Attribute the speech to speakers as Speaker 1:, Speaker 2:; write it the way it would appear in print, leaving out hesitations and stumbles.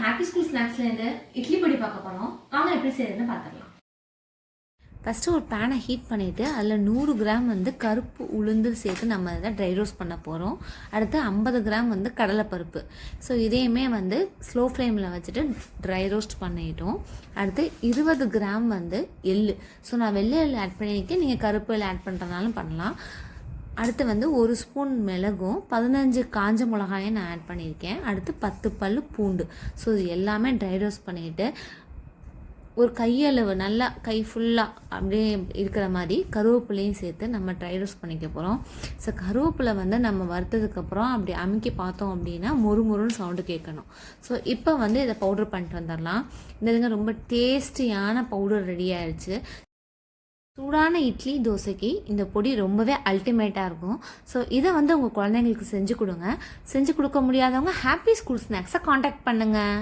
Speaker 1: Happy school ஸ்நாக்ஸ்லேருந்து idli பொடி பார்க்க போகிறோம். வாங்க எப்படி செய்யறதுன்னு பார்த்துடலாம்.
Speaker 2: ஃபஸ்ட்டு ஒரு பேனை ஹீட் பண்ணிவிட்டு அதில் 100 கிராம் கருப்பு உளுந்து சேர்த்து நம்ம இதில் ட்ரை ரோஸ்ட் பண்ண போகிறோம். அடுத்து 50 கிராம் கடலைப்பருப்பு. ஸோ இதையுமே ஸ்லோ ஃப்ளேமில் வச்சுட்டு ட்ரை ரோஸ்ட் பண்ணிட்டோம். அடுத்து 20 கிராம் எள்ளு. ஸோ நான் வெள்ளை எள்ளு ஆட் பண்ணியிருக்கேன், நீங்கள் கருப்பு எள்ளு ஆட் பண்ணுறதுனாலும் பண்ணலாம். அடுத்து 1 ஸ்பூன் மிளகும் 15 காஞ்ச மிளகாயும் நான் ஆட் பண்ணியிருக்கேன். அடுத்து 10 பல் பூண்டு. ஸோ இது எல்லாமே ட்ரை ரோஸ்ட் பண்ணிவிட்டு ஒரு கையளவு நல்லா கை ஃபுல்லாக அப்படியே இருக்கிற மாதிரி கருவேப்பிலையும் சேர்த்து நம்ம ட்ரை ரோஸ்ட் பண்ணிக்க போகிறோம். ஸோ கருவேப்பிலை நம்ம வறுத்ததுக்கப்புறம் அப்படி அமுக்கி பார்த்தோம் அப்படின்னா மொறுன்னு சவுண்டு கேட்கணும். ஸோ இப்போ இதை பவுடர் பண்ணிட்டு வந்துடலாம். இந்த ரொம்ப டேஸ்டியான பவுடர் ரெடி ஆயிடுச்சு. சூடான இட்லி தோசைக்கு இந்த பொடி ரொம்பவே அல்டிமேட்டாக இருக்கும். ஸோ இதை உங்கள் குழந்தைங்களுக்கு செஞ்சு கொடுங்க. செஞ்சு கொடுக்க முடியாதவங்க ஹாப்பி ஸ்கூல் ஸ்நாக்ஸை காண்டாக்ட் பண்ணுங்கள்.